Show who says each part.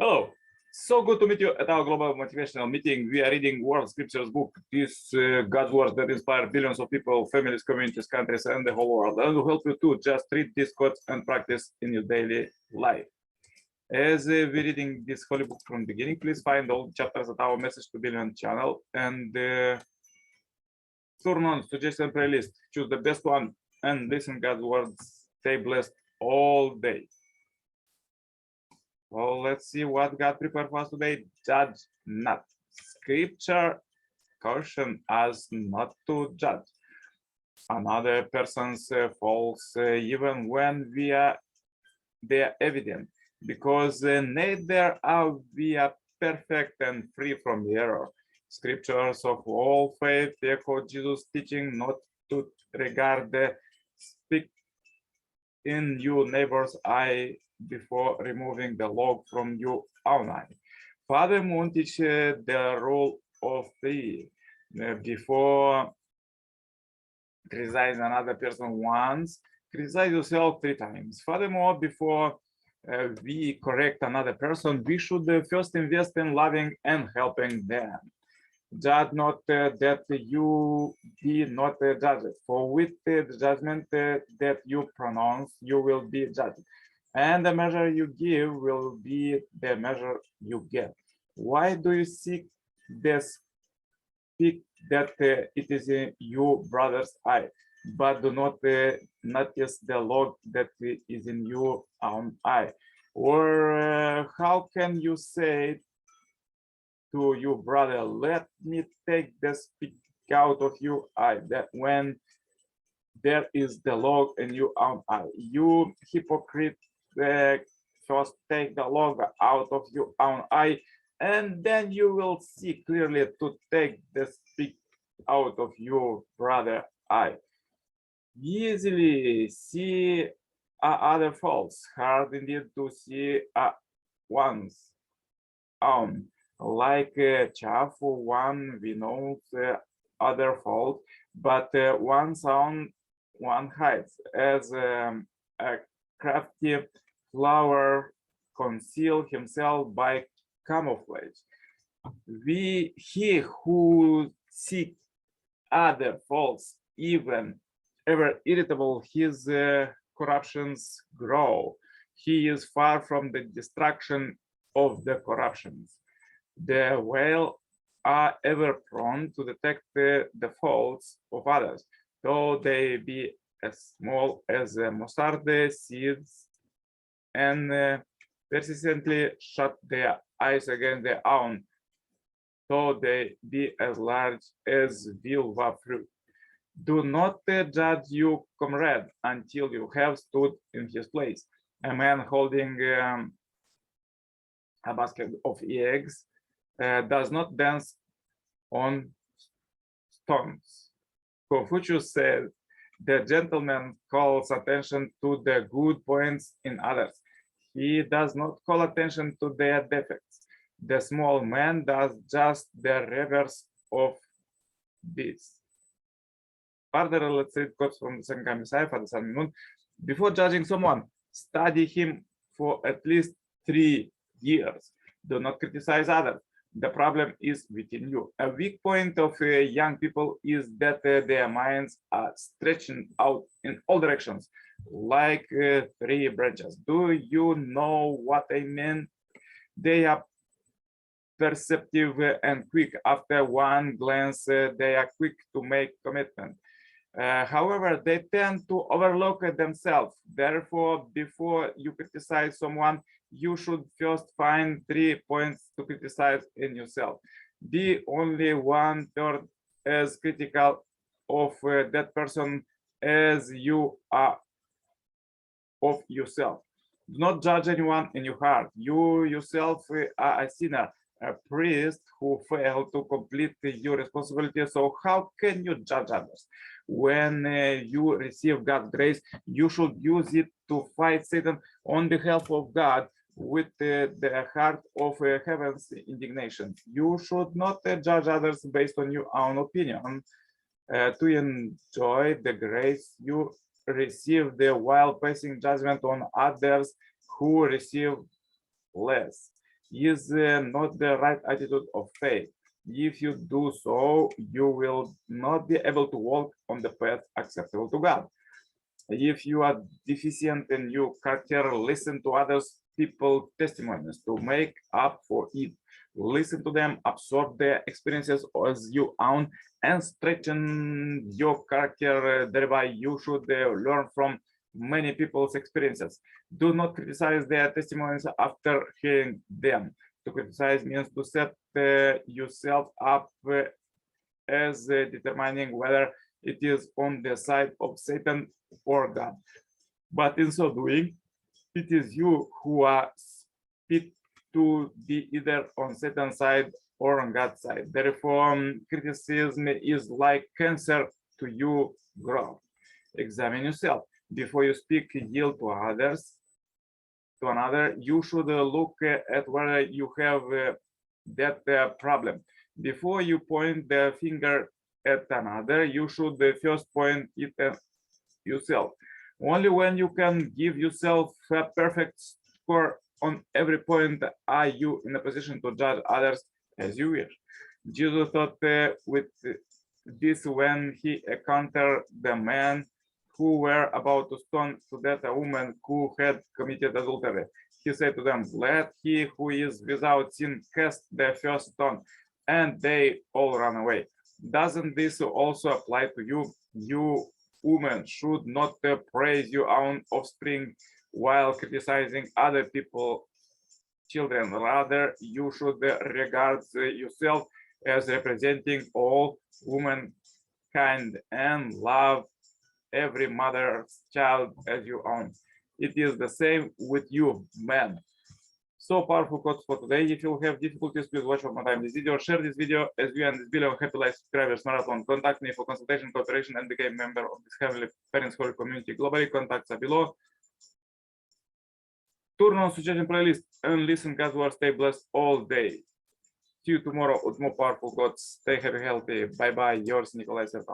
Speaker 1: Hello, so good to meet you at our global motivational meeting. We are reading World Scriptures book. These God's words that inspire billions of people, families, communities, countries, and the whole world. And will help you to just read these quotes and practice in your daily life. As we're reading this holy book from the beginning, please find all chapters at our Message to Billion channel and turn on suggestion playlist. Choose the best one and listen God's words. Stay blessed all day. Well, let's see what God prepared for us today. Judge not. Scripture caution us not to judge another person's faults, even when they are evident, because neither are we perfect and free from error. Scriptures of all faith echo Jesus' teaching not to regard the speak in your neighbor's eye before removing the log from your own eye. Furthermore, teach the rule of three before criticizing another person once, criticize yourself 3 times. Furthermore, before we correct another person, we should first invest in loving and helping them. Judge not that you be not judged, for with the judgment that you pronounce, you will be judged. And the measure you give will be the measure you get. Why do you seek the speak that it is in your brother's eye, but do not notice the log that is in your own eye? Or how can you say to your brother, let me take the speck out of your eye, that when there is the log in your own eye? You hypocrite, first take the log out of your own eye, and then you will see clearly to take the speck out of your brother's eye. Easily see other faults, hard indeed to see one's own. Like chaff, one we know the other fault, but one's own one hides, as a crafty flower conceal himself by camouflage. He who seek other faults, even ever irritable, his corruptions grow. He is far from the destruction of the corruptions. The whale are ever prone to detect the faults of others, though they be as small as mustard seeds, and persistently shut their eyes against their own, though they be as large as vilva fruit. Do not judge your comrade until you have stood in his place. A man holding a basket of eggs does not dance on stones. Confucius said, the gentleman calls attention to the good points in others. He does not call attention to their defects. The small man does just the reverse of this. Further, let's say quotes from the second coming Messiah, Father, Son, and Moon. Before judging someone, study him for at least 3 years. Do not criticize others. The problem is within you. A weak point of young people is that their minds are stretching out in all directions, like 3 branches. Do you know what I mean? They are perceptive and quick. After one glance, they are quick to make commitment. However, they tend to overlook themselves. Therefore, before you criticize someone, you should first find 3 points to criticize in yourself. Be only 1/3 as critical of that person as you are of yourself. Do not judge anyone in your heart. You yourself are a sinner, a priest who failed to complete your responsibility. So how can you judge others? When you receive God's grace, you should use it to fight Satan on behalf of God with the heart of heaven's indignation. You should not judge others based on your own opinion. To enjoy the grace you received while passing judgment on others who receive less. is not the right attitude of faith. If you do so, you will not be able to walk on the path acceptable to God. If you are deficient in your character, listen to others people's testimonies to make up for it. Listen to them, absorb their experiences as your own, and strengthen your character. Thereby, you should learn from many people's experiences. Do not criticize their testimonies after hearing them. To criticize means to set yourself up as determining whether it is on the side of Satan or God. But in so doing, it is you who are fit to be either on Satan's side or on God's side. Therefore, criticism is like cancer to your growth. Examine yourself before you speak ill to others. To another, you should look at whether you have that problem. Before you point the finger at another, you should first point it at yourself. Only when you can give yourself a perfect score on every point are you in a position to judge others as you wish. Jesus thought with this when he encountered the men who were about to stone to death a woman who had committed adultery. He said to them, "Let he who is without sin cast the first stone," and they all ran away. Doesn't this also apply to you? You women should not praise your own offspring while criticizing other people's children. Rather, you should regard yourself as representing all womankind and love every mother's child as your own. It is the same with you, men. So powerful quotes for today. If you have difficulties, please watch one more time this video, share this video as you and this billion happy life subscribers marathon. Contact me for consultation, cooperation, and become a member of this heavenly parents holy community globally. Contacts are below. Turn on suggestion playlist and listen God's word. Stay blessed all day. See you tomorrow with more powerful quotes. Stay happy, healthy. Bye bye. Yours, Nicolae Cirpala.